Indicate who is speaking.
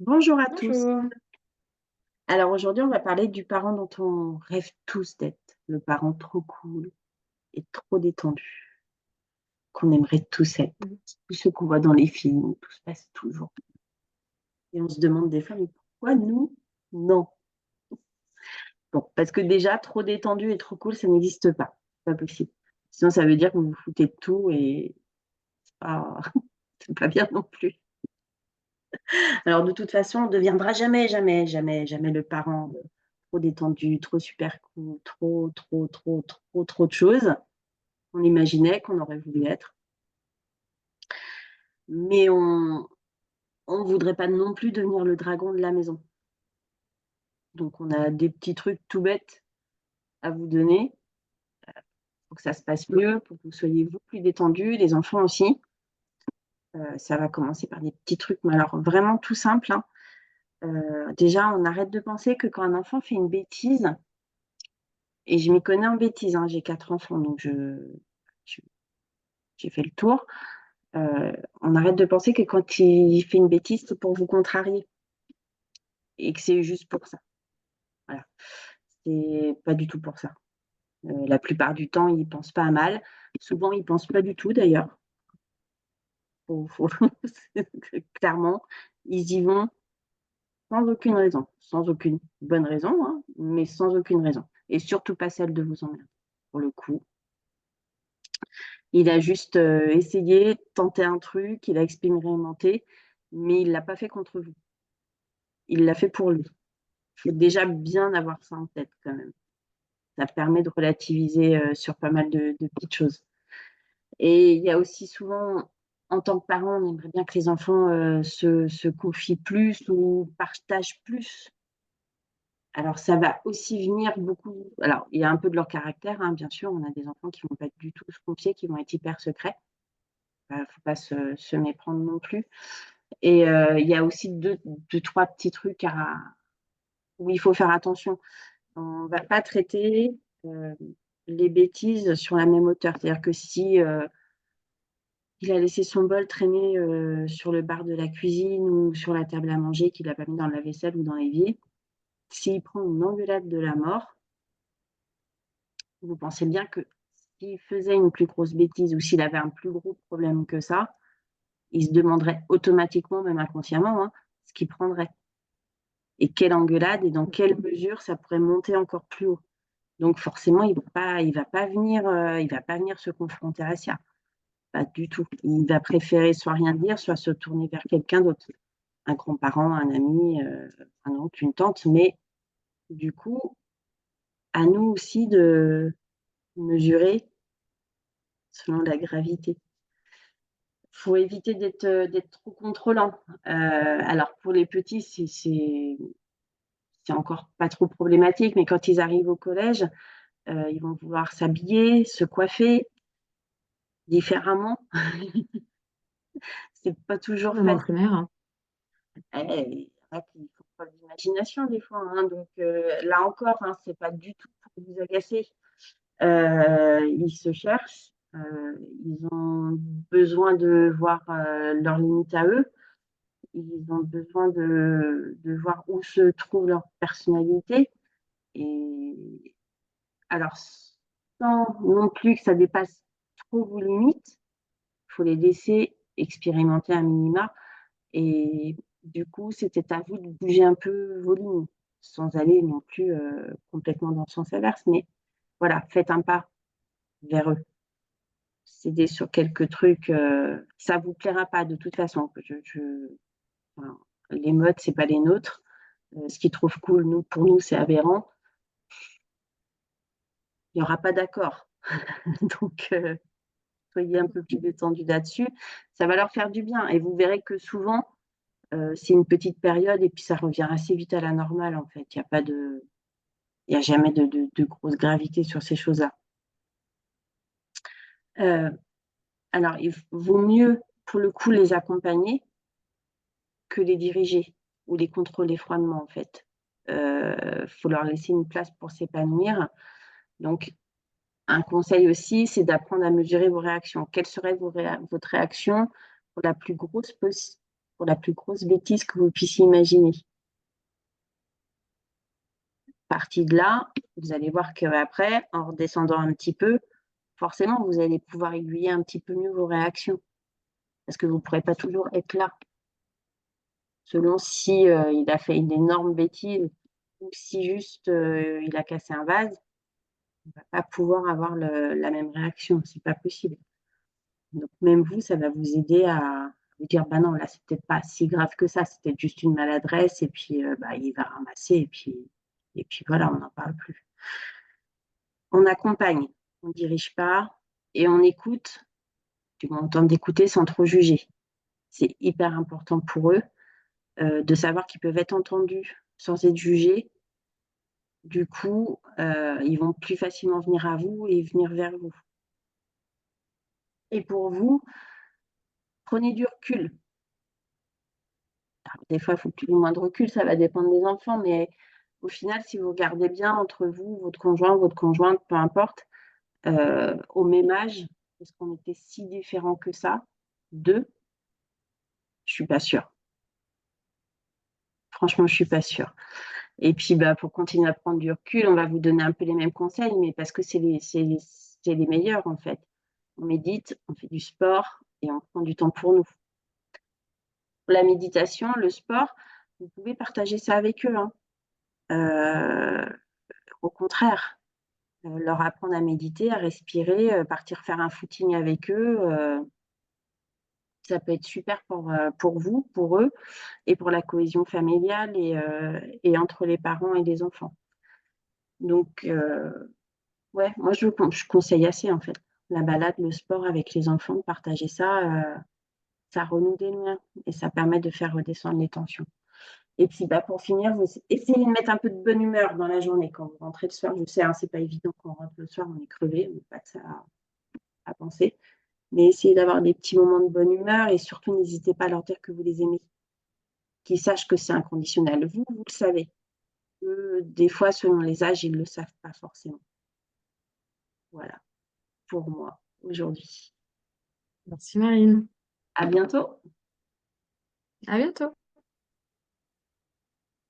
Speaker 1: Bonjour à tous.
Speaker 2: Bonjour.
Speaker 1: Alors aujourd'hui, on va parler du parent dont on rêve tous d'être, le parent trop cool et trop détendu, qu'on aimerait tous être.
Speaker 2: Mmh.
Speaker 1: Tout ce qu'on voit dans les films, où tout se passe toujours. Et on se demande des fois, mais pourquoi nous? Non. Bon, parce que déjà, trop détendu et trop cool, ça n'existe pas. C'est pas possible. Sinon, ça veut dire que vous vous foutez de tout et c'est pas, c'est pas bien non plus. Alors de toute façon, on ne deviendra jamais, jamais, jamais, jamais le parent trop détendu, trop super cool, trop, trop, trop, trop, trop de choses qu'on imaginait, qu'on aurait voulu être. Mais on ne voudrait pas non plus devenir le dragon de la maison. Donc on a des petits trucs tout bêtes à vous donner pour que ça se passe mieux, pour que vous soyez vous plus détendus, les enfants aussi. Ça va commencer par des petits trucs, mais alors vraiment tout simple, hein. Déjà, on arrête de penser que quand un enfant fait une bêtise, et je m'y connais en bêtises, hein, j'ai 4 enfants, donc je j'ai fait le tour. On arrête de penser que quand il fait une bêtise, c'est pour vous contrarier et que c'est juste pour ça. Voilà, c'est pas du tout pour ça. La plupart du temps, ils pensent pas à mal. Souvent, ils pensent pas du tout d'ailleurs. Faut clairement, ils y vont sans aucune raison, sans aucune bonne raison, hein, mais sans aucune raison et surtout pas celle de vous emmerder. Pour le coup, il a juste, essayé, tenté un truc, il a expérimenté, mais il l'a pas fait contre vous. Il l'a fait pour lui. Il faut déjà bien avoir ça en tête quand même. Ça permet de relativiser, sur pas mal de petites choses et il y a aussi souvent, en tant que parent, on aimerait bien que les enfants, se confient plus ou partagent plus. Alors ça va aussi venir beaucoup alors il y a un peu de leur caractère, hein, bien sûr, on a des enfants qui vont pas du tout se confier, qui vont être hyper secrets. Faut pas se méprendre non plus et il y a aussi deux-trois petits trucs à où il faut faire attention. On va pas traiter, heu, les bêtises sur la même hauteur. C'est-à-dire que si, il a laissé son bol traîner, sur le bar de la cuisine ou sur la table à manger, qu'il a pas mis dans le lave-vaisselle ou dans l'évier, s'il prend une engueulade de la mort, vous pensez bien que s'il faisait une plus grosse bêtise ou s'il avait un plus gros problème que ça, il se demanderait automatiquement, même inconsciemment, hein, ce qu'il prendrait et quelle engueulade et dans quelle mesure ça pourrait monter encore plus haut. Donc forcément, il va pas venir se confronter à ça, pas du tout. Il va préférer soit rien dire, soit se tourner vers quelqu'un d'autre, un grand-parent, un ami, un oncle, une tante. Mais du coup, à nous aussi de mesurer selon la gravité. Faut éviter d'être trop contrôlant. Alors pour les petits, c'est encore pas trop problématique, mais quand ils arrivent au collège, ils vont vouloir s'habiller, se coiffer différemment. C'est pas toujours
Speaker 2: Même en
Speaker 1: facile.
Speaker 2: primaire, hein.
Speaker 1: Il y en a qui font preuve d'imagination des fois, hein, donc là encore, hein, c'est pas du tout pour vous agacer. Ils se cherchent, ils ont besoin de voir, leurs limites à eux. Ils ont besoin de voir où se trouve leur personnalité et alors sans non plus que ça dépasse trop vos limites, il faut les laisser expérimenter un minima et du coup, c'était à vous de bouger un peu vos limites, sans aller non plus, complètement dans le sens inverse, mais voilà, faites un pas vers eux. Cédez sur quelques trucs, ça vous plaira pas de toute façon. Enfin, les modes, c'est pas les nôtres. Ce qu'ils trouvent cool, nous, pour nous, c'est aberrant. Il y aura pas d'accord. Donc, soyez un peu plus détendus là-dessus. Ça va leur faire du bien et vous verrez que souvent, c'est une petite période et puis ça revient assez vite à la normale, en fait. Il y a jamais de grosse gravité sur ces choses-là. Heu, alors il vaut mieux, pour le coup, les accompagner que les diriger ou les contrôler froidement, en fait. Faut leur laisser une place pour s'épanouir. Donc un conseil aussi, c'est d'apprendre à mesurer vos réactions. Quelle serait votre réaction pour la plus grosse pour la plus grosse bêtise que vous puissiez imaginer. Partie de là, vous allez voir qu'après, en redescendant un petit peu, forcément, vous allez pouvoir aiguiller un petit peu mieux vos réactions. Parce que vous ne pourrez pas toujours être là. Selon si il a fait une énorme bêtise ou si juste il a cassé un vase, on ne va pas pouvoir avoir la même réaction. C'est pas possible. Donc même vous, ça va vous aider à vous dire, bah non, là, c'est peut-être pas si grave que ça, c'est peut-être juste une maladresse, et puis bah, il va ramasser, et puis voilà, on n'en parle plus. On accompagne, on ne dirige pas, et on écoute, du bon temps d'écouter sans trop juger. C'est hyper important pour eux de savoir qu'ils peuvent être entendus sans être jugés. Du coup, ils vont plus facilement venir à vous et venir vers vous. Et pour vous, prenez du recul. Alors, des fois, il faut plus ou moins de recul, ça va dépendre des enfants, mais au final, si vous regardez bien entre vous, votre conjoint, votre conjointe, peu importe, au même âge, est-ce qu'on était si différents que ça? Deux, je suis pas sûre. Franchement, je suis pas sûre. Et puis, bah, pour continuer à prendre du recul, on va vous donner un peu les mêmes conseils, mais parce que c'est les meilleurs, en fait. On médite, on fait du sport et on prend du temps pour nous. La méditation, le sport, vous pouvez partager ça avec eux, hein. Euh, Au contraire, leur apprendre à méditer, à respirer, partir faire un footing avec eux, ça peut être super pour vous, pour eux, et pour la cohésion familiale et entre les parents et les enfants. Donc, ouais, moi je conseille assez en fait. La balade, le sport avec les enfants, partager ça, ça renoue des liens et ça permet de faire redescendre les tensions. Et puis bah, pour finir, vous essayez de mettre un peu de bonne humeur dans la journée quand vous rentrez le soir. Je sais, hein, c'est pas évident quand on rentre le soir, on est crevé, on n'a pas que ça à penser. Mais essayez d'avoir des petits moments de bonne humeur et surtout n'hésitez pas à leur dire que vous les aimez, qu'ils sachent que c'est inconditionnel. Vous le savez. Eux, des fois, selon les âges, ils ne le savent pas forcément. Voilà, pour moi, aujourd'hui.
Speaker 2: Merci Marine.
Speaker 1: À bientôt.
Speaker 2: À bientôt.